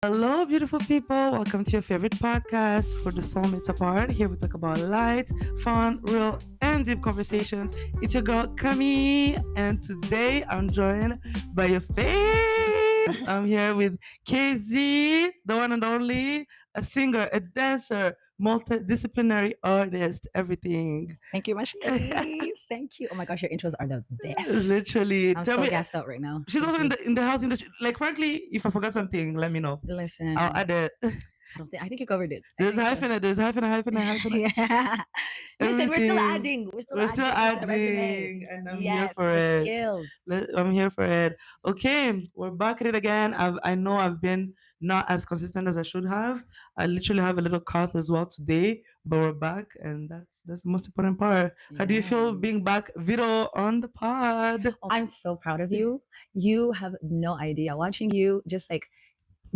Hello, beautiful people. Welcome to your favorite podcast for the soulmates apart. Here we talk about light, fun, real, and deep conversations. It's your girl Kami, and today I'm joined by your fave. I'm here with Kezi, the one and only, a singer, a dancer, multi-disciplinary artist, everything. Thank you, Mashki. Thank you. Oh my gosh, your intros are the best. Literally, I'm tell so me. gassed out right now. She's Thank also you. in the health industry. Like, frankly, if I forgot something, let me know. Listen. I'll add it. I think you covered it. There's a hyphen. There's a hyphen. Yeah. Listen, we're still adding. We're still adding, and I'm here yes, for the it. skills. I'm here for it. Okay, we're back at it again. I know I've been not as consistent as I should have. I literally have a little cough as well today, but we're back, and that's the most important part. How do you feel being back, Vito, on the pod? Oh, I'm so proud of you. You have no idea. Watching you just like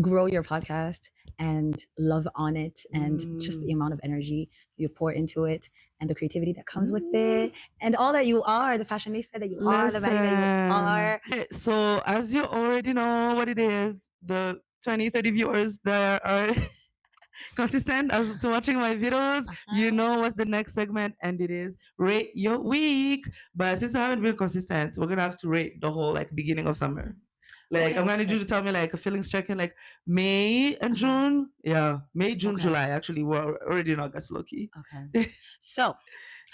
grow your podcast and love on it, and just the amount of energy you pour into it, and the creativity that comes with it, and all that you are, the fashionista that you are, the value that you are. So as you already know what it is, the 20, 30 viewers that are consistent as to watching my videos, you know what's the next segment, and it is rate your week. But since I haven't been consistent, we're gonna have to rate the whole like beginning of summer. Like, I'm gonna need you to tell me like a feelings check-in, like May and June. Yeah, May, June, July. Actually, we're already in August, low-key. Okay. So,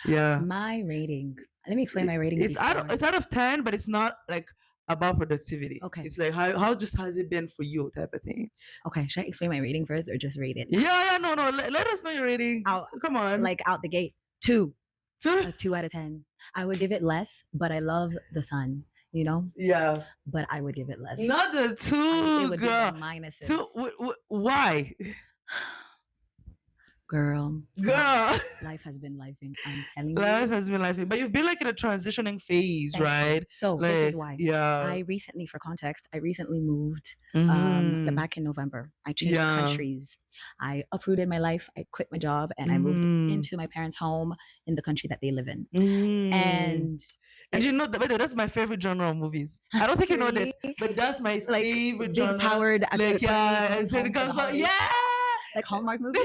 yeah, my rating. Let me explain my rating. It's out of 10, but it's not like about productivity. Okay. It's like how just has it been for you, type of thing. Okay. Should I explain my rating first, or just rate it? Yeah. No. Let us know your rating. Come on. Like out the gate, 2. 2 out of 10. I would give it less, but I love the sun. You know? Yeah. But I would give it less. Not the 2, it would girl. Be minuses. 2. Why? Girl. Life has been lifing. I'm telling you. Life has been lifing. But you've been like in a transitioning phase, right? So like, this is why. Yeah. I recently, for context, moved back in November. I changed countries. I uprooted my life. I quit my job, and I moved into my parents' home in the country that they live in. And you know, that's my favorite genre of movies. I don't think you know this, but that's my favorite genre. Powered, like like Hallmark movie.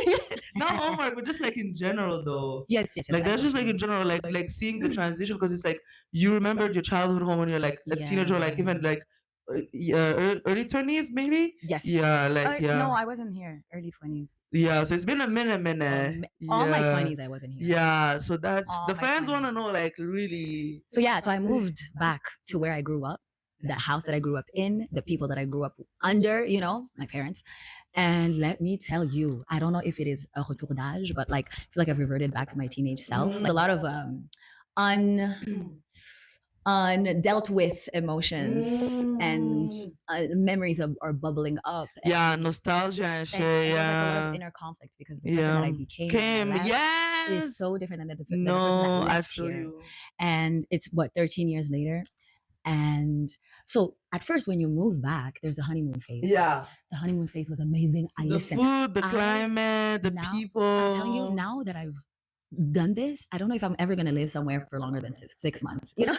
Not Hallmark, but just like in general, though. Yes. Like that's just like in general, like seeing the transition, because it's like you remembered your childhood home when you're like a teenager, like even like early 20s, maybe. Yes. Yeah, like No, I wasn't here. Early 20s. Yeah, so it's been a minute. All my 20s, I wasn't here. Yeah, so that's all the fans want to know, like, really. So so I moved back to where I grew up, the house that I grew up in, the people that I grew up under, you know, my parents. And let me tell you, I don't know if it is a retour d'âge, but like I feel like I've reverted back to my teenage self. Like a lot of undealt with emotions and memories are bubbling up. Yeah, nostalgia and shit. Yeah, a lot of inner conflict, because the person that I became is so different than the person that left here. And it's 13 years later. And so at first, when you move back, there's a honeymoon phase. Yeah. The honeymoon phase was amazing. The food, the climate, the people. I'm telling you, now that I've done this, I don't know if I'm ever going to live somewhere for longer than 6 months. You know,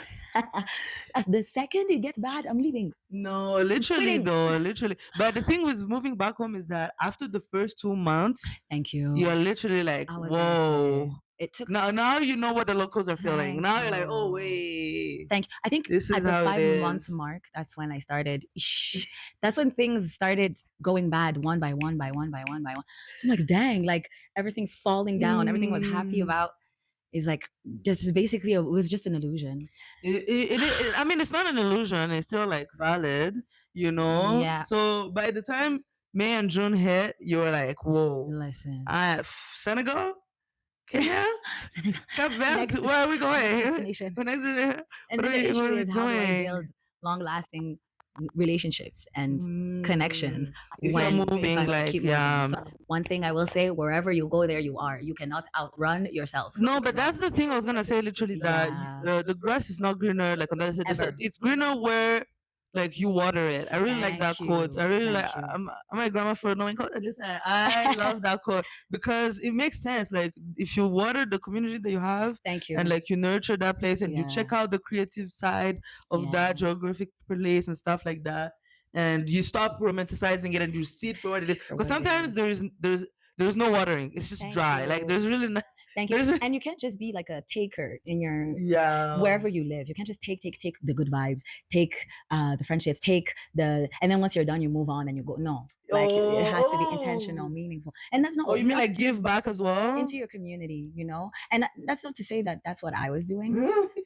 as the second it gets bad, I'm leaving. No, literally though, literally. But the thing with moving back home is that after the first 2 months, thank you, you're literally like, whoa. It took now you know what the locals are feeling. Now you're like, oh wait. Thank you. I think this is at the 5-month mark, that's when I started. That's when things started going bad, one by one. I'm like, dang, like everything's falling down. Everything I was happy about is like just basically it was just an illusion. I mean, it's not an illusion. It's still like valid, you know. Yeah. So by the time May and June hit, you were like, whoa. Listen, Senegal. Kenya? Where are we going? Destination. And then the issue is, how do I build long-lasting relationships and connections when moving? So one thing I will say, wherever you go, there you are. You cannot outrun yourself. No, but that's the thing I was gonna say. Literally, that the grass is not greener. Like on the other side, it's greener where like you water it. I really like that quote. I really like. I'm my grandma for knowing quote. Listen, I love that quote because it makes sense. Like if you water the community that you have, thank you, and like you nurture that place and you check out the creative side of that geographic place and stuff like that, and you stop romanticizing it and you see it for what it is. For Because what it sometimes is. there's no watering. It's just Thank dry. Like you. there's really not. Thank you. There's And you can't just be like a taker in your yeah. wherever you live. You can't just take the good vibes, take the friendships, take the, and then once you're done, you move on and you go. No, like it has to be intentional, meaningful, and that's not. Oh, you mean like give back as well into your community, you know? And that's not to say that that's what I was doing.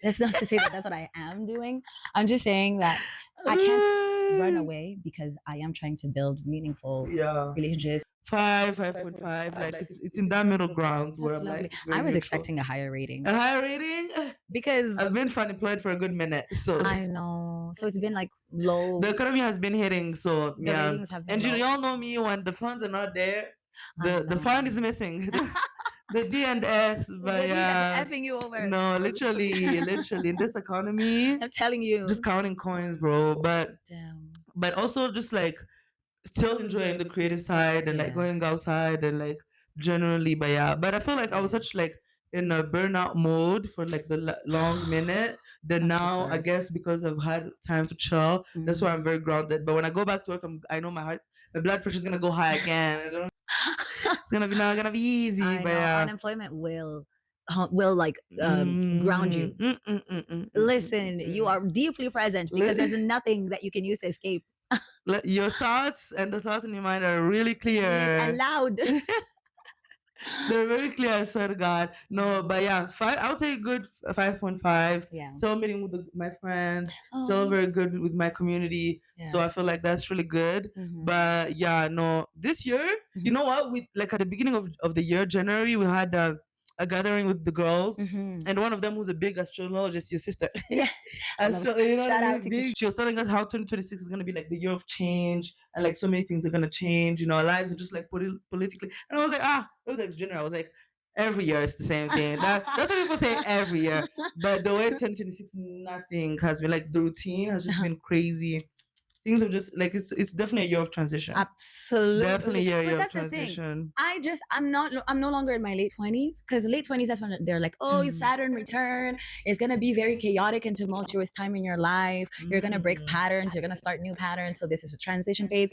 That's not to say that that's what I am doing. I'm just saying that I can't run away because I am trying to build meaningful relationships. 5.5. Like it's in that middle ground where I'm like, I was expecting a higher rating. A higher rating? Because I've been unemployed for a good minute, so I know. So it's been like low. The economy has been hitting, so the ratings have been and low. you all know me, when the funds are not there, the fund is missing. The D and S, but yeah, effing you over. No, literally in this economy, I'm telling you, just counting coins, bro. But damn. But also just like still enjoying the creative side and like going outside and like generally, but I feel like I was such like in a burnout mode for like the long minute. Then now I guess because I've had time to chill, that's why I'm very grounded. But when I go back to work, my blood pressure is gonna go high again. It's gonna be not gonna be easy. But unemployment will like ground you. Listen, you are deeply present because there's nothing that you can use to escape. Your thoughts and the thoughts in your mind are really clear. Yes, and loud. They're very clear, I swear to God. No, but yeah, I would say good 5.5. Yeah. Still meeting with my friends, still very good with my community. Yeah. So I feel like that's really good. But yeah, no, this year, you know what? We like at the beginning of the year, January, we had a gathering with the girls, and one of them was a big astrologist, your sister. Yeah. Shout out to she was telling us how 2026 is gonna be like the year of change, and like so many things are gonna change. You know, our lives are just like politically. And I was like, it was like general. I was like, every year it's the same thing. That's what people say every year. But the way 2026, nothing has been like the routine has just been crazy. Things are just like it's definitely a year of transition. Absolutely, definitely a year of transition. I'm no longer in my late 20s, because late 20s, that's when they're like, oh, Saturn return is gonna be very chaotic and tumultuous time in your life. You're gonna break patterns. You're gonna start new patterns. So this is a transition phase.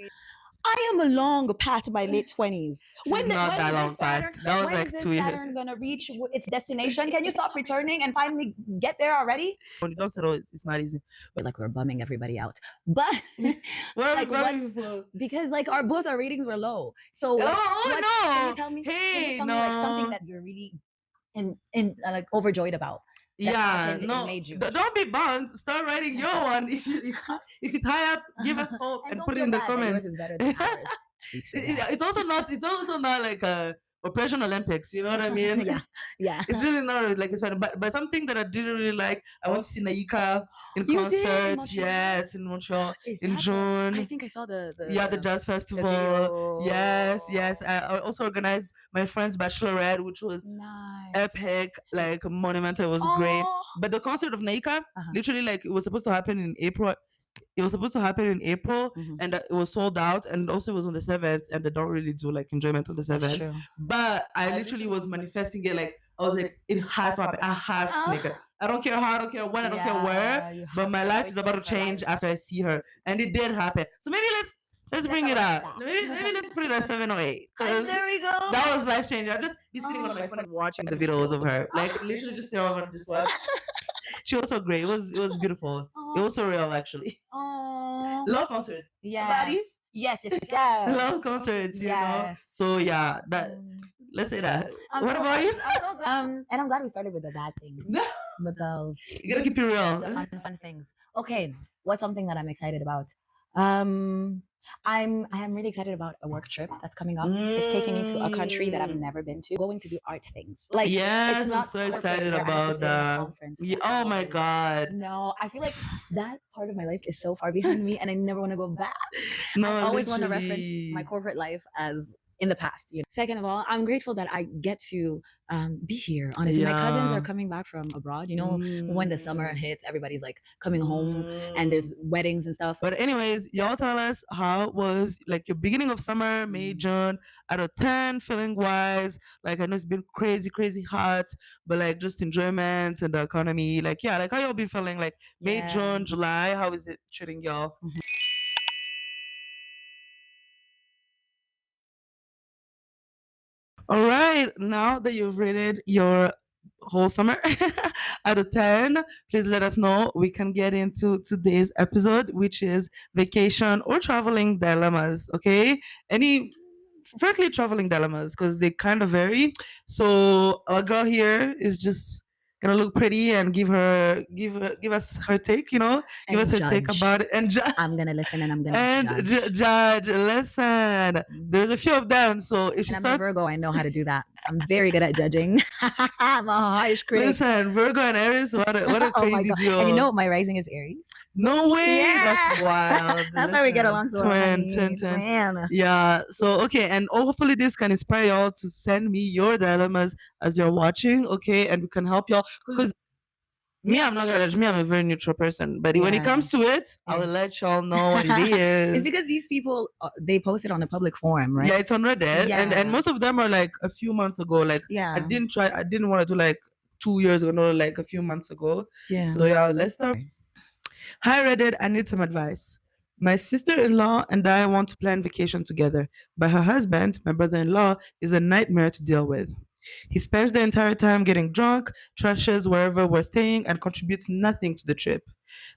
I am along past my late 20s. When that long past. That was like 2 years. Saturn gonna reach its destination? Can you stop returning and finally get there already? When you don't settle, it's not easy. But like we're bumming everybody out. But like because like both our ratings were low. So no. Can you tell me? Can you tell me like something that you're really in like overjoyed about? Yeah, no, don't be bummed. Start writing your one. If it's high up, give us hope and put it in the comments. It's also not like a Operation Olympics. You know what I mean? Yeah. It's really not like it's fun. But something that I didn't really like, I went to see Naika in concerts. Yes, in Montreal in June. I think I saw the jazz festival. Yes. I also organized my friend's bachelorette, which was epic, like monumental. It was great. But the concert of Naika, literally, like it was supposed to happen in April. And it was sold out, and also it was on the 7th, and they don't really do like enjoyment on the 7th. But I literally was manifesting it. Like I was like, it has to happen. I have to make it. I don't care how, I don't care when, I don't care where, but my life is about to change after I see her, and it did happen. So maybe let's bring it up. Maybe let's put it at 7 or 8. There we go. That was life changing. I just be sitting on my phone watching the videos of her, like literally just sitting over and just watch. She was so great. It was beautiful. It was so real, actually. Love concerts. Yes. Yes. Love concerts, you know. So yeah, let's say that. What about you? And I'm glad we started with the bad things. Because you gotta keep it real. The fun things. Okay, what's something that I'm excited about? I am really excited about a work trip that's coming up. It's taking me to a country that I've never been to. Going to do art things. Like yes, I'm so excited about that. Oh my God. No, I feel like that part of my life is so far behind me, and I never want to go back. No, I always want to reference my corporate life as in the past. You know? Second of all, I'm grateful that I get to be here. Honestly, my cousins are coming back from abroad. You know, when the summer hits, everybody's like coming home, and there's weddings and stuff. But anyways, y'all tell us how it was like your beginning of summer, May, June, out of 10, feeling wise. Like I know it's been crazy hot, but like just enjoyment and the economy. Like yeah, like how y'all been feeling like May, June, July. How is it treating y'all? All right, now that you've rated your whole summer out of 10, please let us know. We can get into today's episode, which is vacation or traveling dilemmas. Okay, any frankly traveling dilemmas because they kind of vary. So our girl here is just gonna look pretty and give us her take. Give And us her take judge. about it and I'm gonna listen and I'm gonna and judge. judge. Listen, there's a few of them. So if she And I'm a starts, Virgo. I know how to do that. I'm very good at judging. I'm a harsh critic. listen, Virgo and Aries, what a Oh my crazy god! And you duo. know my rising is Aries. No way, that's Yeah, wild. that's why we get Listen, along so well, twin, twin, honey. twin. Twin. Yeah. So okay, and hopefully this can inspire y'all to send me your dilemmas as you're watching. Okay, and we can help y'all because me, I'm not gonna judge me. I'm a very neutral person, but when it Yeah. comes to it, I will Yeah. let y'all know what it It's is. because these people they post it on a public forum, right? Yeah, it's on Reddit, and Yeah. most of them are like a few months ago. Like Yeah. I didn't want to do like 2 years ago, no, like a few months ago. Yeah. So yeah, let's start. Hi Reddit, I need some advice. My sister-in-law and I want to plan vacation together, but her husband, my brother-in-law, is a nightmare to deal with. He spends the entire time getting drunk, trashes wherever we're staying, and contributes nothing to the trip.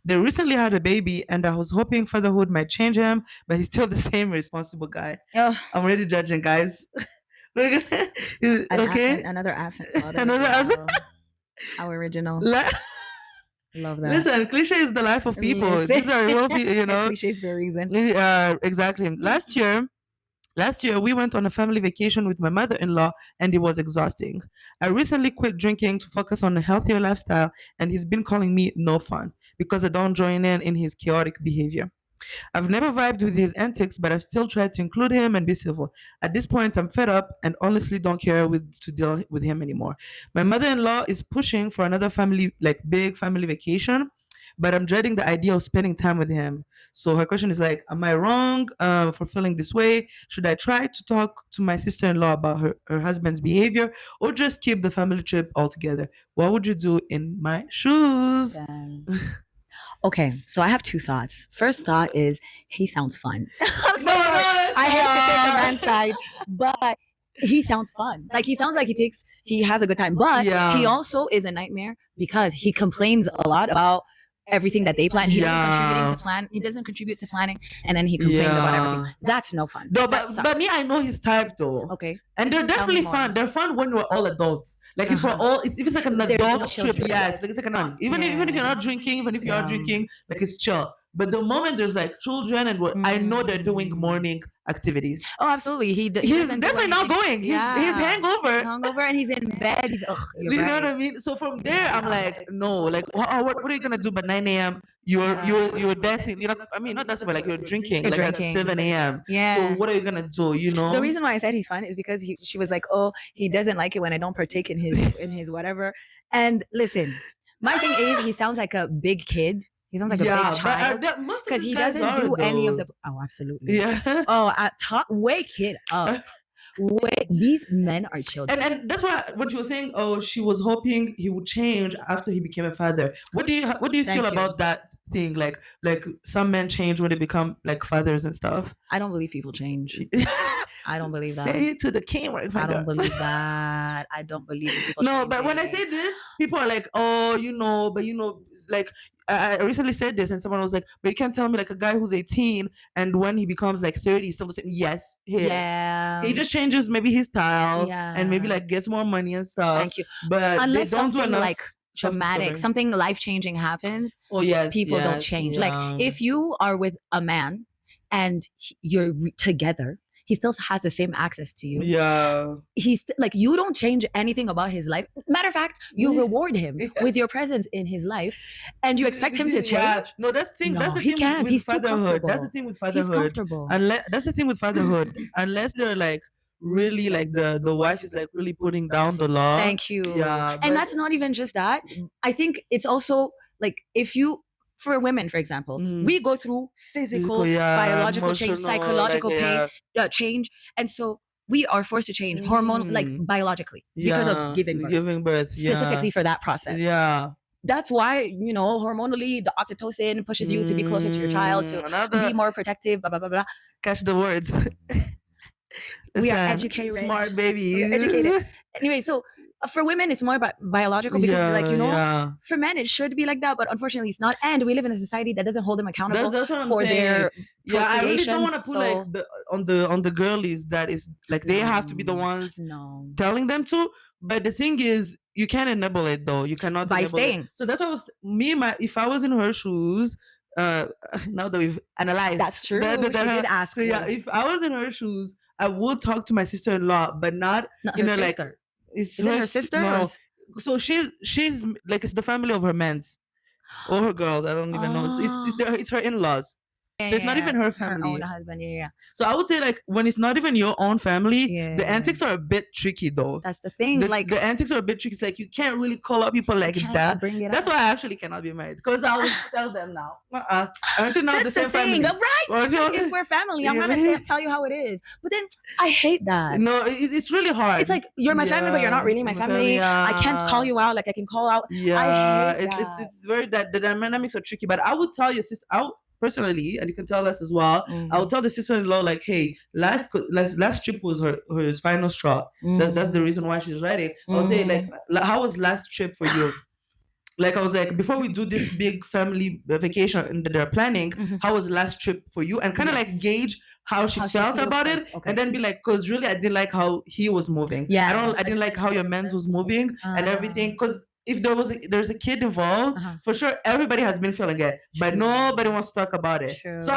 They recently had a baby, and I was hoping fatherhood might change him, but he's still the same responsible guy. Oh, I'm already judging, guys. Look at okay. another absent father. Another Wow. How original. Love that. Listen, cliche is the life of people. Listen. These are real people. Cliches for a reason. Exactly. Last year, we went on a family vacation with my mother in law, and it was exhausting. I recently quit drinking to focus on a healthier lifestyle, and he's been calling me no fun because I don't join in his chaotic behavior. I've never vibed with his antics, but I've still tried to include him and be civil. At this point, I'm fed up and honestly don't care to deal with him anymore. My mother-in-law is pushing for another family, like big family vacation, but I'm dreading the idea of spending time with him. So her question is like, am I wrong for feeling this way? Should I try to talk to my sister-in-law about her husband's behavior, or just keep the family trip altogether? What would you do in my shoes? Okay, so I have two thoughts. First thought is he sounds fun. I'm so No, sorry. no, I hate to take the stop. man's side, but he sounds fun. Like he sounds like he has a good time. But Yeah. he also is a nightmare because he complains a lot about everything that they plan. He doesn't contribute to planning, and then he complains about everything. That's no fun. No, That but sucks. me, I know his type though. Okay. And they're Tell me definitely more. fun. They're fun when we're all adults. Like if we're all, if it's like an There's adult no trip, children. yes, like it's like an even if you're not drinking, even if you are Yeah. drinking, like it's chill. But the moment there's like children and I know they're doing morning activities. Oh, absolutely. He's Definitely not going. He's hangover. hungover and he's in bed. He's You know what I mean? So from there, I'm like, no, like, what are you gonna do? By 9 a.m., you're dancing. You know, I mean, not dancing, but like you're drinking, like at 7 a.m. Yeah. So what are you gonna do? You know? The reason why I said he's fun is because she was like, oh, he doesn't like it when I don't partake in his whatever. And listen, my thing is he sounds like a big kid. He sounds like a big child because he doesn't do any of the. Oh, absolutely. Yeah. Oh, wake it up. Wait, these men are children. And that's why when she was saying, oh, she was hoping he would change after he became a father. What do you feel about that thing? Like some men change when they become like fathers and stuff. I don't believe people change. I don't believe that. Say it to the camera. I don't believe that. I don't believe people. No, but when I say this, people are like, oh, like I recently said this, and someone was like, but you can't tell me like a guy who's 18 and when he becomes like 30, he's still the same. Yes, he just changes maybe his style and maybe like gets more money and stuff. Thank you. But unless they don't do something enough like traumatic, something life changing happens. Oh yes, people don't change. Yeah. Like if you are with a man and you're together, he still has the same access to you. Yeah. He's like, you don't change anything about his life. Matter of fact, you reward him with your presence in his life and you expect him to change. Yeah. No, that's the thing. No, that's the he thing can't. with He's too fatherhood. comfortable. That's the thing with fatherhood. He's comfortable. That's the thing with fatherhood. Unless they're like really like the wife is like really putting down the law. Thank you. Yeah. And that's not even just that. I think it's also like if you for women, for example, we go through physical, biological change, psychological pain, change, and so we are forced to change hormone, like biologically, because of giving birth, specifically for that process. Yeah. That's why, hormonally, the oxytocin pushes you to be closer to your child, to be more protective, blah, blah, blah, blah. Catch the words. We are Listen, educated. smart We babies. are educated. Anyway, so for women, it's more biological because, like, you know, yeah. for men, it should be like that, but unfortunately, it's not. And we live in a society that doesn't hold them accountable That's what I'm for saying. their Yeah, I really don't want to procreations. put like So on the girlies that is like they have to be the ones no. telling them to. But the thing is, you can't enable it though. You cannot By enable it. staying. So that's why I was if I was in her shoes, now that we've analyzed, That's true. She did ask. So yeah, if I was in her shoes, I would talk to my sister-in-law, but not Not you her know sister. like it's Is it her sister? No. So she's like it's the family of her men's or her girls. I don't even know. It's her in-laws. So it's not even her family. Her own husband. Yeah. So I would say like when it's not even your own family, the antics are a bit tricky though. That's the thing. Like the antics are a bit tricky. It's like you can't really call out people like that. That's why I actually cannot be married because I'll tell them now. I want to know the same family, right? If we're family, I'm gonna tell you how it is. But then I hate that. No, it's really hard. It's like you're my family, but you're not really my family. I can't call you out like I can call out. Yeah, I hate that. It's very that the dynamics are tricky. But I would tell your sister out personally, and you can tell us as well. I would tell the sister-in-law like, hey, last trip was her final straw. That's the reason why she's writing. I would say like, how was last trip for you? Like I was like, before we do this big family vacation that they're planning, how was the last trip for you? And kind of like gauge how she felt about it, and then be like, because really I didn't like how he was moving. Yeah, I didn't like how your men's was moving and everything. Because if there's a kid involved, for sure everybody has been feeling it, but nobody wants to talk about it. So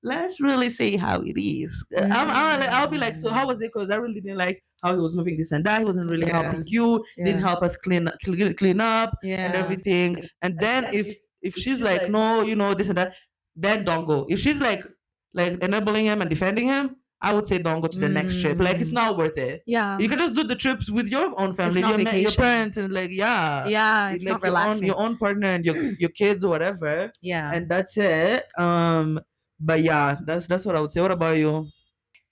let's really say how it is. I'll be like, so how was it? Because I really didn't like how he was moving this and that. He wasn't really helping you. Didn't help us clean up and everything. And then if she's like, no, you know this and that, then don't go. If she's like enabling him and defending him, I would say don't go to the next trip. Like it's not worth it. Yeah, you can just do the trips with your own family, your parents, and like it's like not relaxing. your own partner and your kids or whatever. Yeah, and that's it. But yeah, that's what I would say. What about you?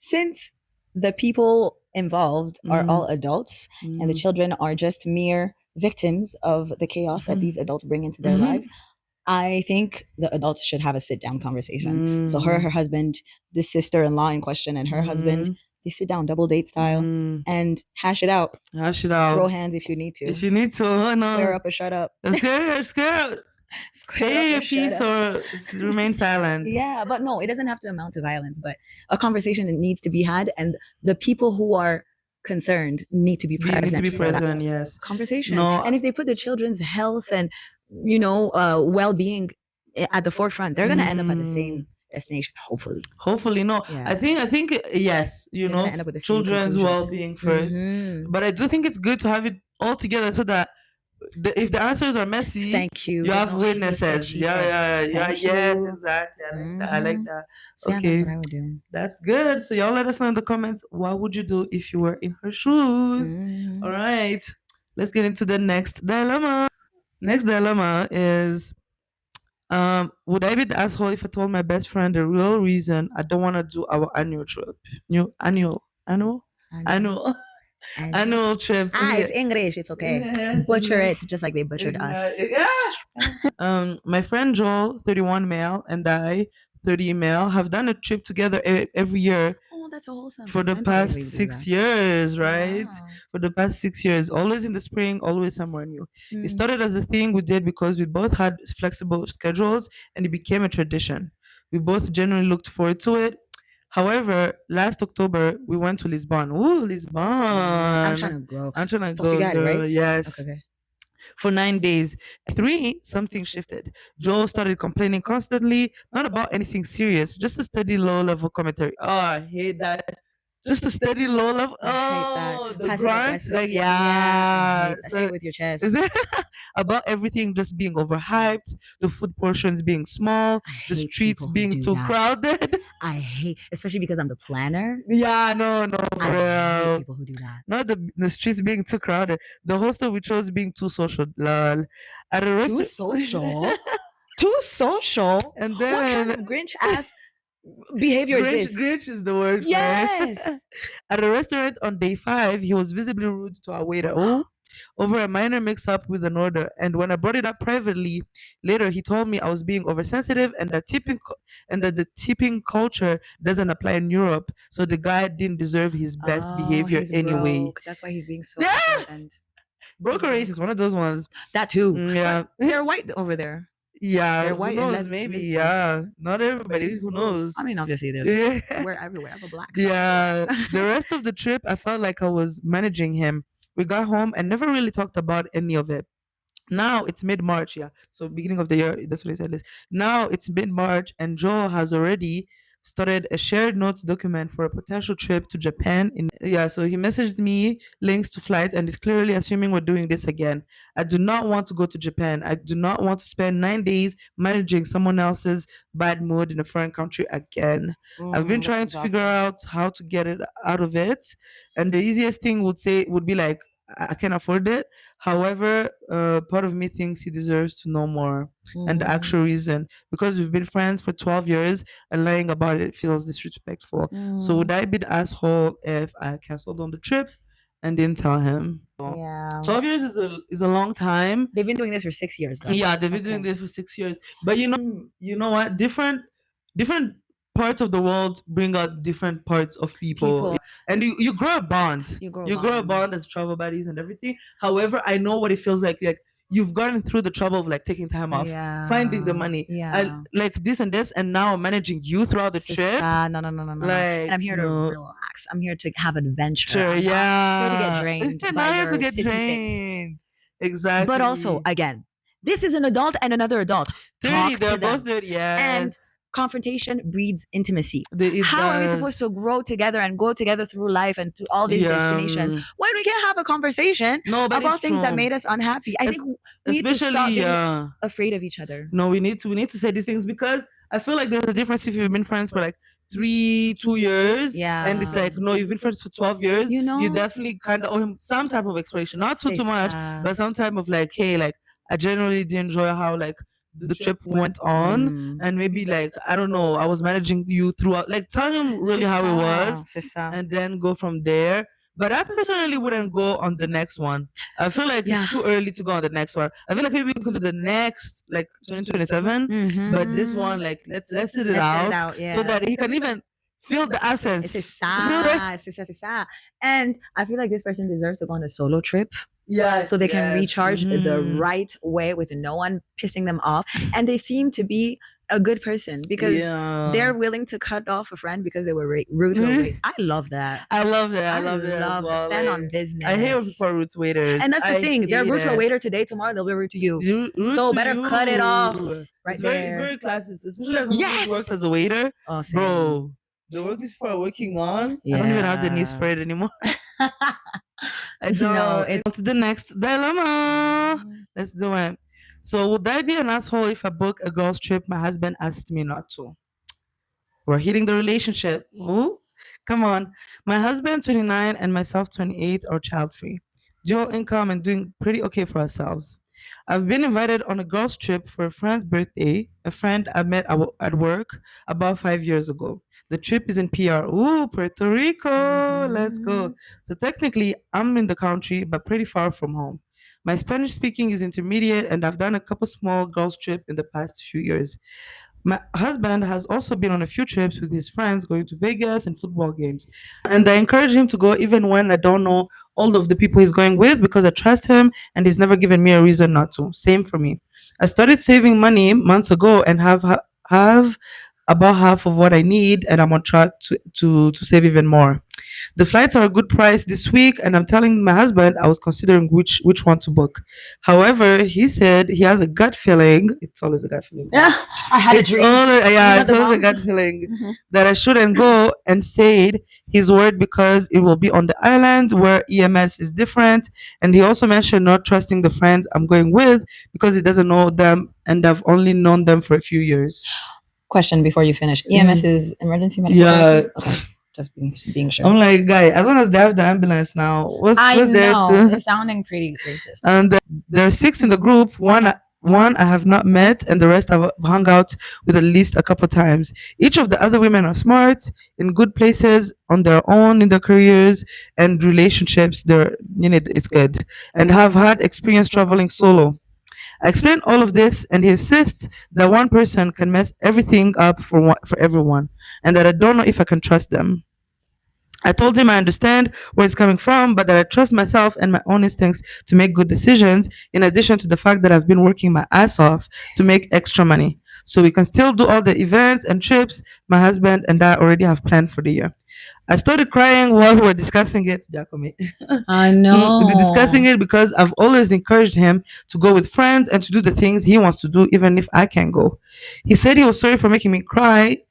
Since the people involved are all adults and the children are just mere victims of the chaos that these adults bring into their lives, I think the adults should have a sit-down conversation. So her husband, the sister-in-law in question, and her husband, they sit down, double date style, and hash it out. Throw hands if you need to. Square up or shut up. Square Say your piece or remain silent. Yeah, but no, it doesn't have to amount to violence, but a conversation that needs to be had, and the people who are concerned need to be present. Need to be present, yes. Conversation. No. And if they put the children's health and well-being at the forefront, they're gonna end up at the same destination. Hopefully, no. Yeah. I think yes. Children's well-being first, but I do think it's good to have it all together so that. If the answers are messy, thank you. You have witnesses. Yeah. Yes, exactly. I like that. So okay, that's what I would do. That's good. So y'all let us know in the comments, what would you do if you were in her shoes? All right, let's get into the next dilemma. Next dilemma is, would I be the asshole if I told my best friend the real reason I don't want to do our annual trip? Annual trip. It's English. It's okay. Yes, Butcher it just like they butchered us. My friend Joel, 31 male, and I, 30 male, have done a trip together every year. Oh, that's awesome. For the past 6 years, right? Wow. For the past 6 years, always in the spring, always somewhere new. It started as a thing we did because we both had flexible schedules, and it became a tradition. We both genuinely looked forward to it. However, last October we went to Lisbon. Ooh, Lisbon! I'm trying to go. Portugal, right? Yes. Okay. For 9 days. 3, something shifted. Joel started complaining constantly, not about anything serious, just a steady low-level commentary. Oh, I hate that. Just a steady low level. Oh, the grunts. Like, yeah. Say it with your chest. About everything just being overhyped, the food portions being small, the streets being too crowded. I hate, especially because I'm the planner. Yeah, no. I hate people who do that. Not the streets being too crowded. The hostel we chose being too social. Lol. At a restaurant. Too social? And then. What kind of Grinch ass behavior is this? Grinch is the word. Yes. At a restaurant on day 5, he was visibly rude to our waiter. Oh, over a minor mix-up with an order. And when I brought it up privately later, he told me I was being oversensitive and that the tipping culture doesn't apply in Europe, so the guy didn't deserve his best behavior he's anyway. broke. That's why he's being so Yeah. important. Broker race is one of those ones. That too. Yeah. But they're white over there. Yeah, They're who white and knows? Maybe, lesbian. yeah. Not everybody. Who knows? I mean, obviously, there's Yeah. we're everywhere. I'm a black. Yeah. The rest of the trip, I felt like I was managing him. We got home and never really talked about any of it. Now it's mid March, yeah. So beginning of the year, that's what he said. Now it's mid March, and Joe has already started a shared notes document for a potential trip to Japan. Yeah, so he messaged me links to flights and is clearly assuming we're doing this again. I do not want to go to Japan. I do not want to spend 9 days managing someone else's bad mood in a foreign country again. I've been trying to figure out how to get it out of it, and the easiest thing would be like I can afford it. However, part of me thinks he deserves to know more. And the actual reason, because we've been friends for 12 years and lying about it feels disrespectful. So would I be the asshole if I canceled on the trip and didn't tell him? Yeah. 12 years is a long time. They've been doing this for 6 years, though. Yeah, they've been doing this for 6 years. But you know what? Different parts of the world bring out different parts of people. And you grow a bond. You grow a bond as travel buddies and everything. However, I know what it feels like you've gotten through the trouble of like taking time off, finding the money, like this and this, and now managing you throughout the trip. No. Like, and I'm here to relax. I'm here to have adventure. Sure, here to get drained. Here to get drained. Exactly. But also, again, this is an adult and another adult. 30, they're both 30, yes. And confrontation breeds intimacy. How are we supposed to grow together and go together through life and to all these destinations when we can't have a conversation about things that made us unhappy? I think we need to stop being afraid of each other. No, we need to say these things, because I feel like there's a difference if you've been friends for like 2 years, and it's like, no, you've been friends for 12 years, you definitely kind of owe him some type of explanation, not too much, but some type of like, hey, like I generally did enjoy how like the trip went on, and maybe like I don't know, I was managing you throughout, like tell him really how it was, and then go from there. But I personally wouldn't go on the next one. I feel like it's too early to go on the next one. I feel like maybe we can do the next, like 2027, but this one, like let's sit it out, so that he can even feel the absence. And I feel like this person deserves to go on a solo trip. So they can recharge the right way with no one pissing them off. And they seem to be a good person, because they're willing to cut off a friend because they were rude to a waiter. I love that. I love that. I love that. Stand on business. I hate when people are rude to waiters. And that's the thing. They're rude to a waiter today, tomorrow they'll be rude to you. So better cut it off right there. It's very classist, especially as someone who works as a waiter. Bro, the work these people are working on, I don't even have the knees for it anymore. I don't know. On to the next dilemma. Let's do it. So, would I be an asshole if I book a girl's trip my husband asked me not to? We're hitting the relationship. Ooh, come on. My husband, 29, and myself, 28, are child free, dual income, and doing pretty okay for ourselves. I've been invited on a girl's trip for a friend's birthday, a friend I met at work about 5 years ago. The trip is in PR. Ooh, Puerto Rico. Let's go. So technically, I'm in the country, but pretty far from home. My Spanish speaking is intermediate, and I've done a couple small girls' trip in the past few years. My husband has also been on a few trips with his friends going to Vegas and football games. And I encourage him to go even when I don't know all of the people he's going with, because I trust him and he's never given me a reason not to. Same for me. I started saving money months ago and have about half of what I need, and I'm on track to save even more. The flights are a good price this week, and I'm telling my husband I was considering which one to book. However, he said he has a gut feeling. It's always a gut feeling. Yeah, I had a dream. It's always a gut feeling that I shouldn't go, and said he's worried because it will be on the island where EMS is different. And he also mentioned not trusting the friends I'm going with because he doesn't know them, and I've only known them for a few years. Question before you finish. EMS is emergency medical services? Okay. Just being sure. I'm like, guy, as long as they have the ambulance now, what's there to? It's sounding pretty racist. And there are 6 in the group. One one I have not met, and the rest I've hung out with at least a couple times. Each of the other women are smart, in good places on their own in their careers and relationships. It's good, and have had experience traveling solo. I explain all of this, and he insists that one person can mess everything up for everyone, and that I don't know if I can trust them. I told him I understand where he's coming from, but that I trust myself and my own instincts to make good decisions, in addition to the fact that I've been working my ass off to make extra money. So we can still do all the events and trips my husband and I already have planned for the year. I started crying while we were discussing it, Giacomi. I know. Discussing it because I've always encouraged him to go with friends and to do the things he wants to do, even if I can't go. He said he was sorry for making me cry.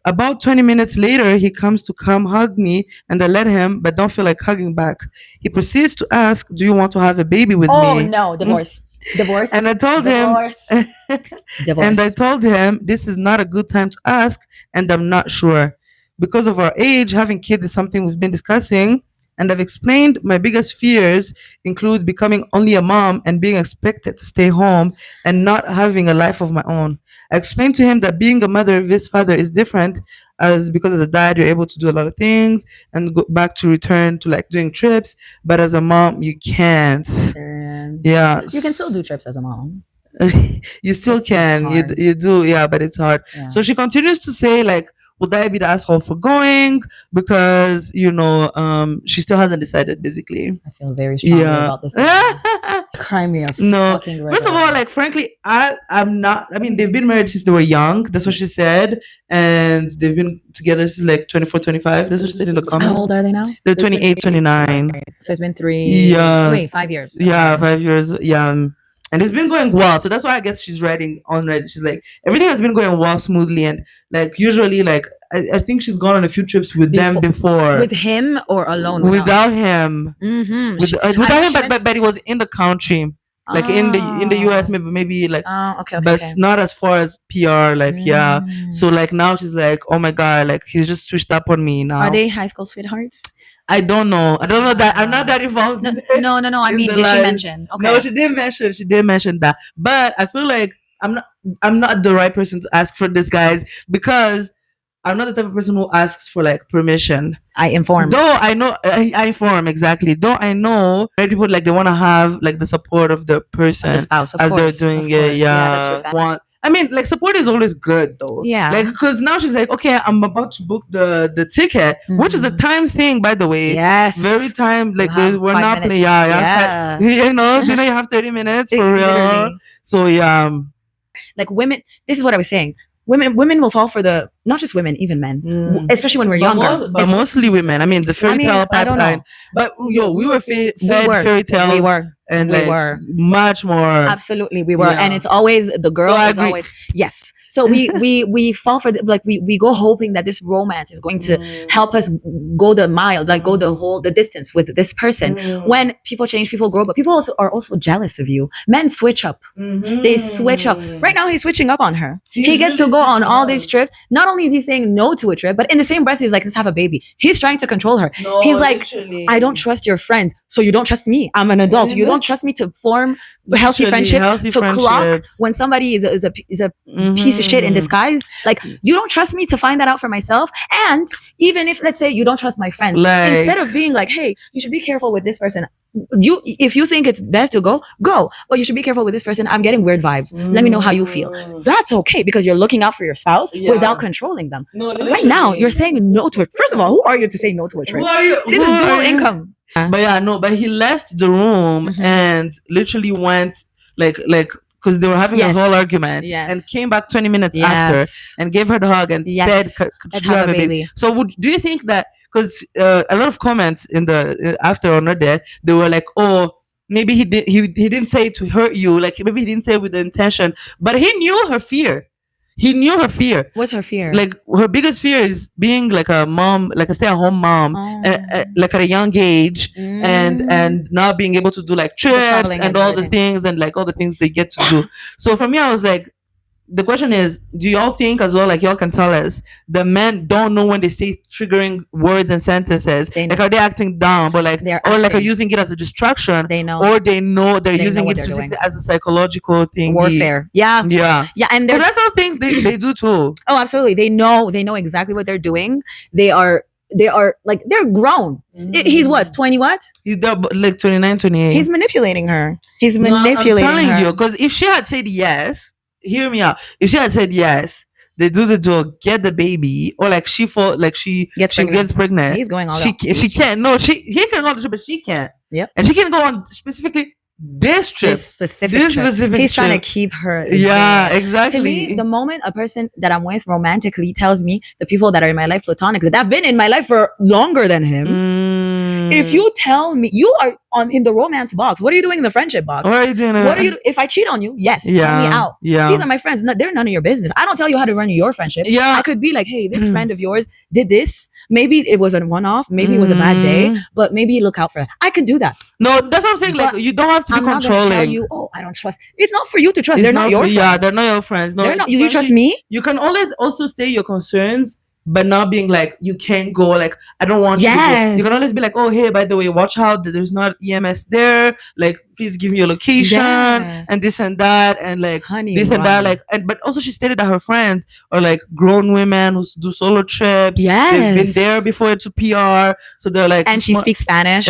About 20 minutes later, he comes to come hug me, and I let him, but don't feel like hugging back. He proceeds to ask, "Do you want to have a baby with Oh me?" no, divorce. Divorce. And I told Divorce. him, Divorce. and I told him this is not a good time to ask, and I'm not sure. Because of our age, having kids is something we've been discussing, and I've explained my biggest fears include becoming only a mom and being expected to stay home and not having a life of my own. I explained to him that being a mother of his father is different, as because as a dad you're able to do a lot of things and go back to return to like doing trips, but as a mom you can't. Yeah, You can still do trips as a mom. you still It's just can. You hard. you do, yeah, but it's hard. Yeah. So she continues to say like, would I be the asshole for going? Because she still hasn't decided basically. I feel very strongly Yeah. about this. Now. Cry me a No. fucking river. First of all, like frankly, I'm not. I mean, they've been married since they were young. That's what she said, and they've been together since like 24, 25. That's what she said in the How comments. old are they now? They're 28, 29. So it's been 3. Yeah. Wait, 5 years. Yeah, Okay. 5 years. Yeah. And it's been going well. So that's why I guess she's writing on Reddit. She's like, everything has been going well smoothly. And like, usually, like, I think she's gone on a few trips with them before. With him or alone? Without him. Mm-hmm. Without him, but he was in the country. Like in the US, maybe like, okay, but okay. not as far as PR. Like, yeah. So like now she's like, oh my God, like he's just switched up on me now. Are they high school sweethearts? I don't know that. I'm not that involved. No. I mean, did she mention? Okay. No, she didn't mention. She didn't mention that. But I feel like I'm not the right person to ask for this, guys, because I'm not the type of person who asks for like permission. I inform. Though I know I inform exactly. Though I know many people like they want to have like the support of the person, the spouse, of as course, they're doing of it. course. Yeah, that's your family. I mean, like support is always good though. Yeah. Like because now she's like, okay, I'm about to book the ticket, which is a time thing, by the way. Yes. Very time. Like You we're have 5 not minutes. playing. Yeah. You have 30 minutes for real. Literally. So yeah. Like women, this is what I was saying. Women will fall for the, not just women, even men, especially when we're younger. But mostly women. I mean, the fairy tale I don't know. pipeline. But we were fed We were. fairy tales. We were. And We like, were. much more. Absolutely, we were. Yeah. And it's always the girl So I is agree. always yes. So we fall for like we go hoping that this romance is going to help us go the mile, like go the distance with this person. When people change, people grow, but people also are also jealous of you. Men switch up. They switch up. Right now, he's switching up on her. He gets to go on all these trips. Not only is he saying no to a trip, but in the same breath, he's like, let's have a baby. He's trying to control her. No, he's like, literally. I don't trust your friends, so you don't trust me. I'm an adult. You don't trust me to form healthy friendships, clock when somebody is a piece of shit in disguise. Like, you don't trust me to find that out for myself. And even if, let's say, you don't trust my friends, Like- instead of being like, hey, you should be careful with this person. If you think it's best to go, but you should be careful with this person. I'm getting weird vibes. Let me know how you feel. That's okay, because you're looking out for your spouse without controlling them. No, Right now, you're saying no to it. First of all, who are you to say no to a trip? This is dual income. But yeah, no, but he left the room and literally went like because they were having a whole argument and came back 20 minutes after and gave her the hug and said, could let's you have a baby. So do you think that, because a lot of comments in the after on Reddit, they were like, oh, maybe he didn't say it to hurt you, like maybe he didn't say it with the intention, but he knew her fear. He knew her fear. What's her fear? Like her biggest fear is being like a mom, like a stay-at-home mom, like at a young age, and not being able to do like trips and all the things and like all the things they get to do. So for me, I was like, the question is, do y'all think as well, like y'all can tell us, the men don't know when they say triggering words and sentences? They Like, know. are they acting down, but like, They're or like are acting. using it as a distraction, They know. or they know they're They know using what it they're specifically doing. as a psychological thing? Warfare. Yeah. Yeah. Yeah. And Because there's that's all things they do too. oh, absolutely. They know exactly what they're doing. They are like, they're grown. He's what, 20 what? He's like 29, 28. He's manipulating her. He's No, manipulating I'm telling her. you, because if she had said yes, hear me out. If she had said yes, they do the joke, get the baby, or like she Gets she pregnant. gets pregnant. He's going all She out. she can't. No, he can go on the trip, but she can't. Yep. And she can go on specifically this trip. This specific trip. He's trying to keep her Yeah, there. exactly. To me, the moment a person that I'm with romantically tells me the people that are in my life platonically, that have been in my life for longer than him, if you tell me you are in the romance box, what are you doing in the friendship box? What are you doing? What are you? If I cheat on you, yes, call me out. Yeah. These are my friends. No, they're none of your business. I don't tell you how to run your friendship. Yeah. I could be like, hey, this friend of yours did this. Maybe it was a one-off. Maybe it was a bad day. But maybe look out for it. I could do that. No, that's what I'm saying. Like, you don't have to be controlling. I'm not gonna tell you, oh, I don't trust. It's not for you to trust. They're not your friends. Yeah, they're not your friends. No, they're not. You trust me? You can always also state your concerns, but not being like, you can't go, like, I don't want you to go. You can always be like, oh, hey, by the way, watch out that there's not EMS there. Like, please give me your location and this and that, and like this and that. Like, but also she stated that her friends are like grown women who do solo trips. They've been there before to PR, so they're like, and she speaks Spanish.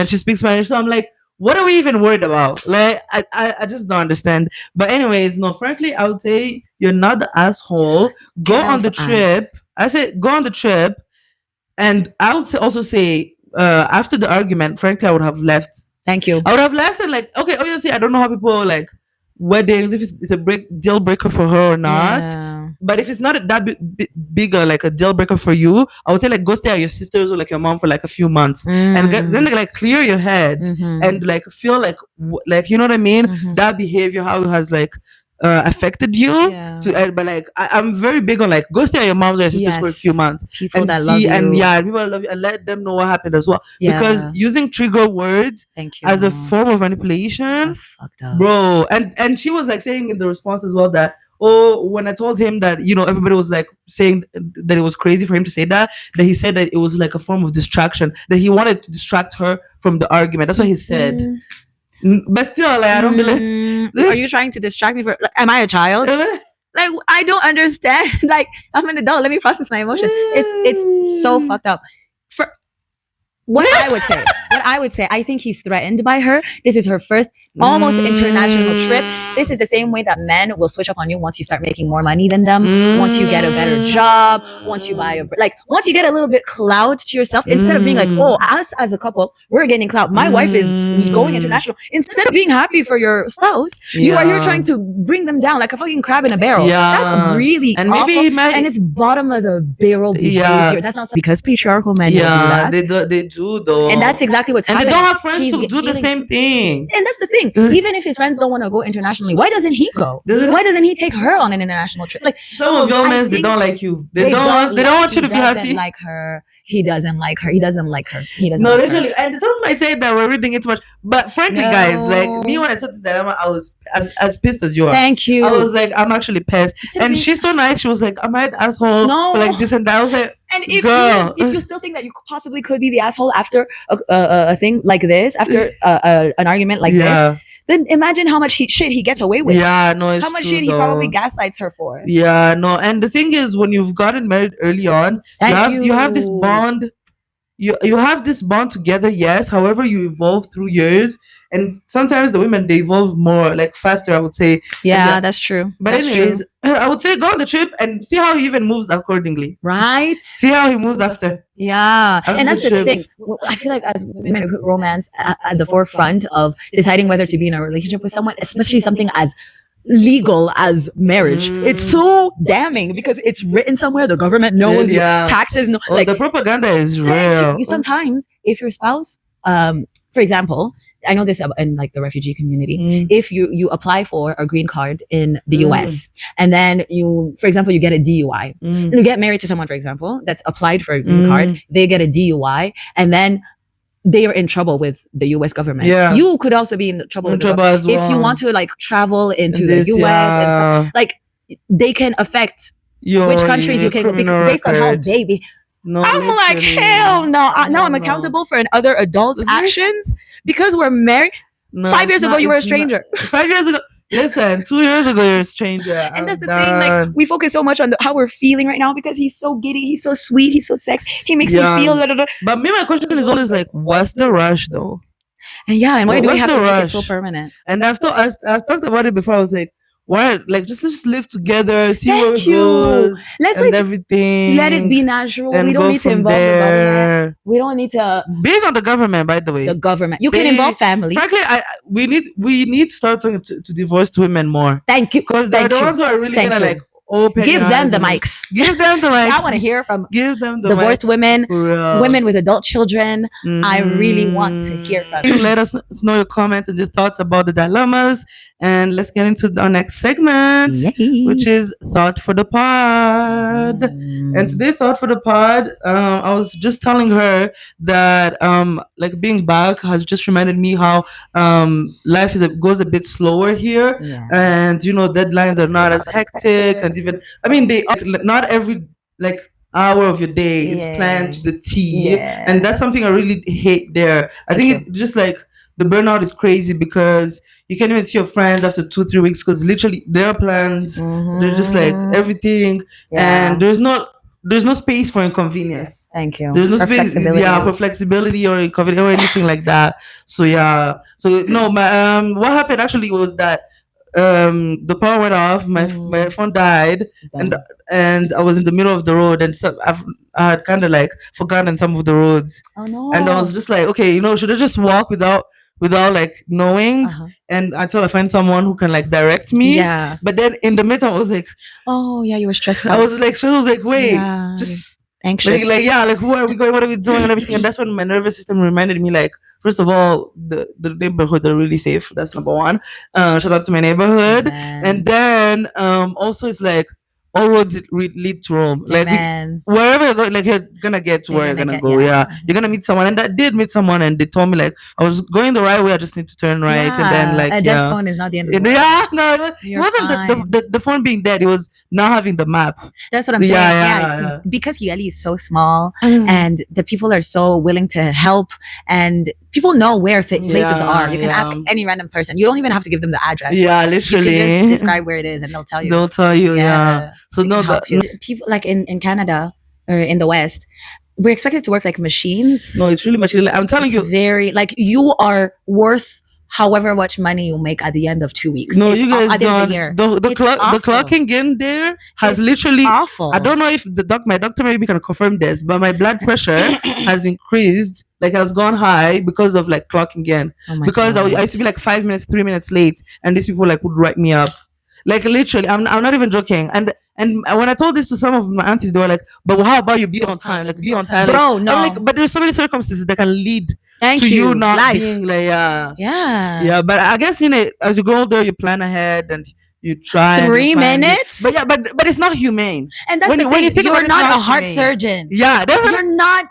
So I'm like, what are we even worried about? Like, I just don't understand. But anyways, no, frankly, I would say you're not the asshole. Go on the trip. I said go on the trip. And I would also say, after the argument, frankly, I would have left. Thank you. I would have left and like, okay, obviously, I don't know how people like weddings, if it's a deal breaker for her or not. Yeah. But if it's not that big or like a deal breaker for you, I would say like go stay at your sister's or like your mom for like a few months and then like clear your head and like feel like you know what I mean? That behavior, how it has like affected you but like I'm very big on like go stay at your mom's or your sister's for a few months, people that love you, and people that love you, and let them know what happened as well, because using trigger words as a form of manipulation, bro. And she was like saying in the response as well that, oh, when I told him that, you know, everybody was like saying that it was crazy for him to say that he said that it was like a form of distraction, that he wanted to distract her from the argument. That's what he said. But still, like, I don't believe. Are you trying to distract me? Am I a child? Like, I don't understand. Like, I'm an adult. Let me process my emotions. It's so fucked up. What I would say, I think he's threatened by her. This is her first almost international trip. This is the same way that men will switch up on you once you start making more money than them, once you get a better job, once you buy once you get a little bit clout to yourself, instead of being like, oh, us as a couple, we're getting clout. My wife is going international. Instead of being happy for your spouse, you are here trying to bring them down like a fucking crab in a barrel. That's really awful. And it's bottom of the barrel behavior. That's not because patriarchal men will do that. They do though, and that's exactly what's happening. And they don't have friends to do the same thing. And that's the thing. Even if his friends don't want to go internationally, why doesn't he go? Why doesn't he take her on an international trip? Like, some of your men, they don't like you. They don't want you to be happy. He doesn't like her. He doesn't like her. He doesn't like her. He doesn't. No, like literally. Her. And some might say that we're reading it too much. But frankly, guys, like me, when I saw this dilemma, I was as pissed as you are. Thank you. I was like, I'm actually pissed. And she's so nice. She was like, am I an asshole? No. Like this and that. I was like, and if you still think that you possibly could be the asshole after a thing like this, after an argument like this, then imagine how much shit he gets away with. Yeah, no, it's how much true, shit he probably gaslights her for. Yeah, no. And the thing is, when you've gotten married early on, you have this bond. You have this bond together, yes. However, you evolve through years, and sometimes the women, they evolve more, like faster, I would say. Yeah, that's true. But that's anyways, true. I would say go on the trip and see how he even moves accordingly. Right? See how he moves after. Yeah, and that's the thing. I feel like as women, we put romance at the forefront of deciding whether to be in a relationship with someone, especially something as legal as marriage. It's so damning because it's written somewhere. The government knows. Taxes know. Like the propaganda is real. Sometimes, if your spouse, for example, I know this in like the refugee community. If you apply for a green card in the US, and then for example, you get a DUI, you get married to someone, for example, that's applied for a green card, they get a DUI, and then they are in trouble with the US government. Yeah. You could also be in trouble with as well. If you want to like travel into the US and stuff. Like, they can affect which countries you can go based on how they No, I'm like, hell no. Now I'm accountable for other adults' actions because we're married. No, 5 years ago, you were a stranger. 5 years ago. Listen, 2 years ago, you're a stranger. And that's the thing. Like, we focus so much on how we're feeling right now because he's so giddy, he's so sweet, he's so sexy. He makes me feel. But me, my question is always like, what's the rush, though? And why do we have to make it so permanent? And I've talked about it before. I was like, why? Like, let's live together, see where it goes, let's and everything. Let it be natural. We don't need to involve the government. We don't need to. Big on the government, by the way. The government. You can involve family. Frankly, we need to start talking to divorced women more. Thank you, because they're the ones who are really gonna like open. Give them the mics. Give them the mics. I want to hear from. Give them the divorced mics. women, women with adult children. I really want to hear from you. Let us know your comments and your thoughts about the dilemmas, and let's get into our next segment, which is Thought for the Pod. And today's Thought for the Pod, I was just telling her that like being back has just reminded me how life goes a bit slower here, and deadlines are not as hectic, and even they not every like hour of your day is planned to the T, and that's something I really hate there. I think it just like the burnout is crazy because you can't even see your friends after 2-3 weeks because literally they're planned. They're just like everything, and there's no space for inconvenience. Thank you. There's no space, for flexibility or inconvenience or anything like that. So no, what happened actually was that the power went off. My phone died, and I was in the middle of the road, and so I had kind of like forgotten some of the roads. Oh no! And I was just like, okay, should I just walk without like knowing, and until I find someone who can like direct me. Yeah. But then in the meantime, I was like, oh yeah, you were stressed out. I was like, wait, just anxious. Like where are we going? What are we doing? And everything. And that's when my nervous system reminded me, like, first of all, the neighborhoods are really safe. That's number one. Shout out to my neighborhood. Amen. And then also it's like all roads lead to Rome. Like wherever you go, like you're gonna get to where you're gonna go. Yeah. You're gonna meet someone, and I did meet someone, and they told me like I was going the right way. I just need to turn right, and then like a dead phone is not the end of the world. Yeah, no, it wasn't the phone being dead. It was not having the map. That's what I'm saying. Yeah. Because Kigali is so small, and the people are so willing to help, and people know where places are. You can ask any random person. You don't even have to give them the address. Yeah, literally. You can just describe where it is, and they'll tell you. They'll tell you. Yeah. So no, people like in Canada or in the West, we're expected to work like machines. No, it's really machine. I'm telling you, very like you are worth however much money you make at the end of 2 weeks. No, you guys don't. The clocking in there has literally awful. I don't know if my doctor maybe can confirm this, but my blood pressure has increased, like has gone high because of like clocking in. Because I used to be like 5 minutes, 3 minutes late, and these people like would write me up. Like literally, I'm not even joking. And when I told this to some of my aunties, they were like, "But how about you be on time? Like be on time, bro." Like, no, I'm like, but there's so many circumstances that can lead to you not being like, yeah. But I guess as you go older, you plan ahead and you try 3 minutes. But it's not humane. And that's when you think you're not a heart surgeon. Yeah, you're not.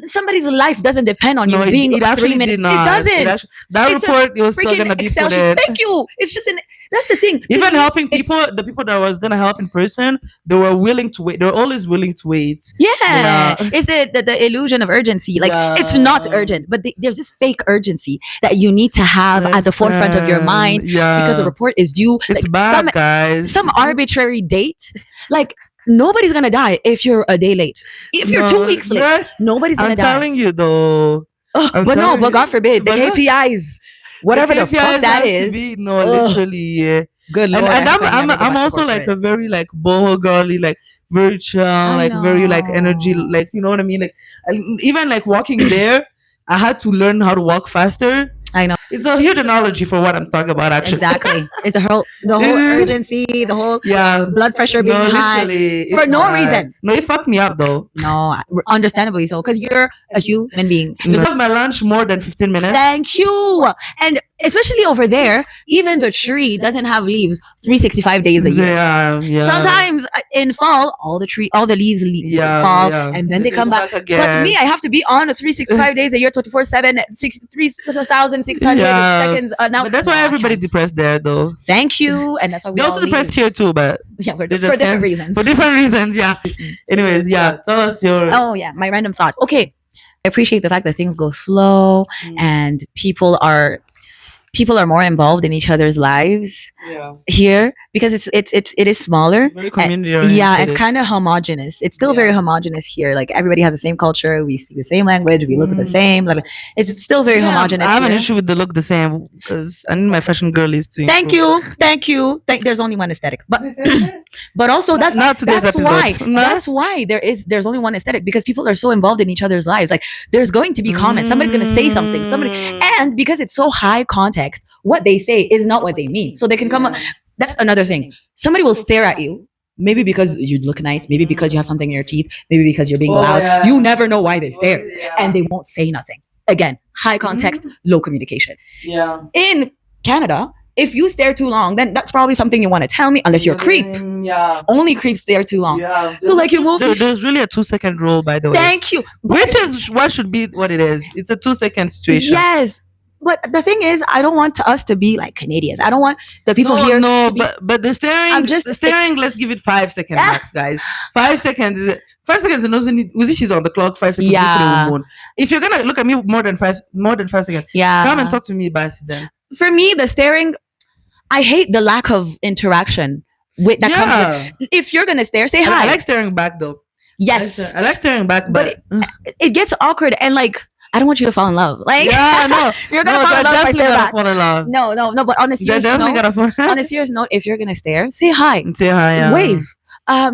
Somebody's life doesn't depend on you being 3 minutes. It doesn't. That report was still gonna be Excel sheet. Thank you. It's just that's the thing. Even helping people, the people that I was gonna help in person, they were willing to wait. They're always willing to wait. Yeah. It's the illusion of urgency. Like it's not urgent, but there's this fake urgency that you need to have at the forefront of your mind because the report is due. It's like bad, guys. Some arbitrary date, like. Nobody's gonna die if you're a day late. If you're 2 weeks late, nobody's gonna die. I'm telling you though. But God forbid, the KPIs, whatever the fuck that is. Literally, yeah. Good Lord. And I'm also like a very like boho girly, like very chill, like very like energy, like you know what I mean? Like even like walking there, I had to learn how to walk faster. I know. It's a huge analogy for what I'm talking about, actually. Exactly. It's the whole urgency, the whole blood pressure being high for no reason. No, it fucked me up though. No, understandably so, because you're a human being. I have my lunch more than 15 minutes. Thank you. And especially over there, even the tree doesn't have leaves 365 days a year. Yeah. Sometimes in fall, all the leaves fall, and then they come back. again. But me, I have to be on 365 days a year, 24/7, 3,600 seconds. Now, but that's why everybody's depressed there, though. Thank you, and that's why we They're also depressed here too, but yeah, for different reasons. For different reasons, yeah. Anyways, yeah. Tell us your. Oh yeah, my random thought. Okay, I appreciate the fact that things go slow and people are more involved in each other's lives here because it is smaller. Very community oriented. Yeah, and kind of homogenous. It's still very homogenous here. Like everybody has the same culture. We speak the same language. We look the same. Like, it's still very homogenous. I have an issue with the look the same because I need my fashion girlies to. Thank you. There's only one aesthetic, but but also that's why there's only one aesthetic because people are so involved in each other's lives. Like there's going to be comments. Somebody's going to say something. And because it's so high context, what they say is not what they mean. So they can come up. That's another thing. Somebody will stare at you. Maybe because you look nice, maybe because you have something in your teeth, maybe because you're being loud. Yeah. You never know why they stare. And they won't say nothing. Again, high context, low communication. Yeah. In Canada, if you stare too long, then that's probably something you want to tell me, unless you're a creep. Yeah. Only creeps stare too long. Yeah. So like you move. There's really a 2-second rule, by the way. Thank you. Which is what should be what it is. It's a 2-second situation. Yes. But the thing is, I don't want us to be like Canadians. I don't want the people here. No, but the staring. Let's give it 5 seconds max, guys. 5 seconds is 5 seconds. Uzi, she's on the clock. 5 seconds. Yeah. If you're gonna look at me more than 5 seconds, come and talk to me, Basi. Then for me, the staring, I hate the lack of interaction with that comes with. If you're gonna stare, say hi. I like staring back though. Yes, I like staring back, but it gets awkward and like. I don't want you to fall in love. Like, no, you're gonna fall in love if I stare back. Fall in love. No. But on a serious note, if you're gonna stare, say hi. Say hi. Yeah. Wave.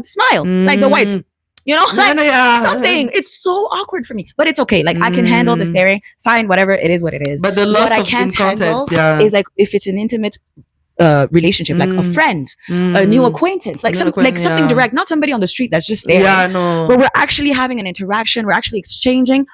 Smile. Like the whites. You know, like something. It's so awkward for me, but it's okay. Like I can handle the staring. Fine, whatever. It is what it is. But the lust what I can't handle is like if it's an intimate relationship, like a friend, a new acquaintance, like something direct, not somebody on the street that's just staring. Yeah, no. But we're actually having an interaction. We're actually exchanging.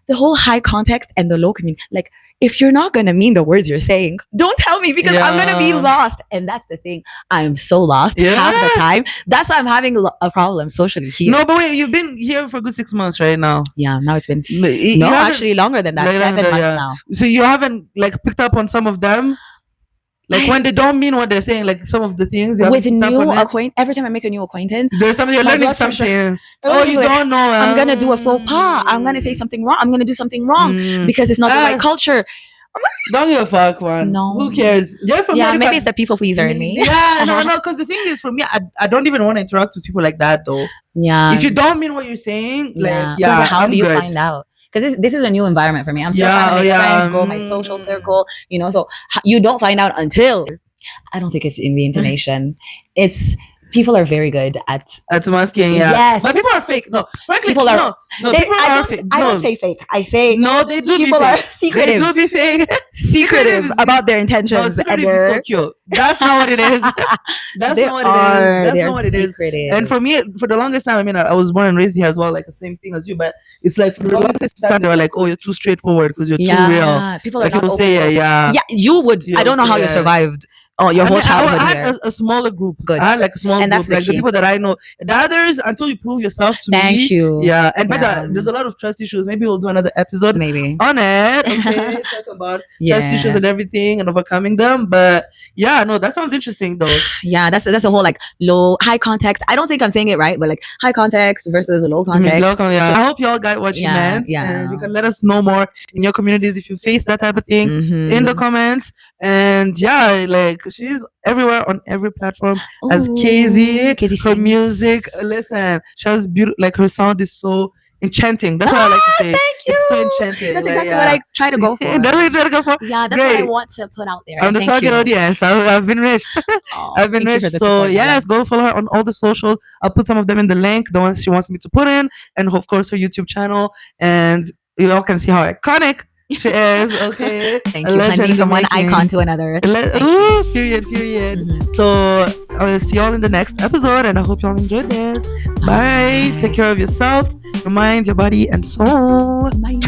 The whole high context and the low community. Like, if you're not going to mean the words you're saying, don't tell me because I'm going to be lost. And that's the thing. I'm so lost half the time. That's why I'm having a problem socially here. No, but wait, you've been here for a good 6 months right now. Yeah, now it's been actually longer than that. 7 months now. So you haven't like picked up on some of them? Like when they don't mean what they're saying, like some of the things you with new acquaintance. Every time I make a new acquaintance, there's something you're learning something. Oh, you don't know. I'm gonna do a faux pas. I'm gonna say something wrong. I'm gonna do something wrong because it's not the right culture. Don't give a fuck, man. No, who cares? Maybe it's the people pleaser in me. Yeah, no. Because the thing is, for me, I don't even want to interact with people like that, though. Yeah. If you don't mean what you're saying, like, but how do you find out? Because this is a new environment for me. I'm still trying to make friends, grow my social circle, you know. So you don't find out until. I don't think it's in the intonation. It's people are very good at masking. Yeah. Yes. But people are fake. No, frankly, people are. People are fake. I don't say fake. I say no. They do. People be are fake. secretive. They do be fake. Secretive about their intentions. No, and they're so cute. That's not what it is. That's not what it is. And for me, for the longest time, I mean, I was born and raised here as well, like the same thing as you. But it's like for the longest time, they were like, "Oh, you're too straightforward because you're too real." People are people say, yeah, you would. I don't know how you survived. Oh, your whole childhood I here. had a smaller group. Good. I had like a small group, that's like the people that I know. The others, until you prove yourself to me. Thank you. Yeah, and but there's a lot of trust issues. Maybe we'll do another episode on it. Okay, talk about trust issues and everything and overcoming them. But yeah, no, that sounds interesting though. Yeah, that's a whole like high context. I don't think I'm saying it right, but like high context versus low context. I hope y'all got what you meant. Yeah, and you can let us know more in your communities if you face that type of thing in the comments. And yeah, like she's everywhere on every platform as Kezi for music. Listen, she has beautiful, like her sound is so enchanting. That's what I like to say. Thank you. It's so enchanting. That's exactly what I try to go for. That's what you try to go for? Yeah, that's what I want to put out there. I'm the target audience. I've been rich. I've been rich. So yes, go follow her on all the socials. I'll put some of them in the link, the ones she wants me to put in, and of course her YouTube channel. And you all can see how iconic she is. Okay. Thank you. Handing from one icon to another. Period. So I will see y'all in the next episode, and I hope y'all enjoyed this. Bye. Take care of yourself, your mind, your body, and soul. Bye.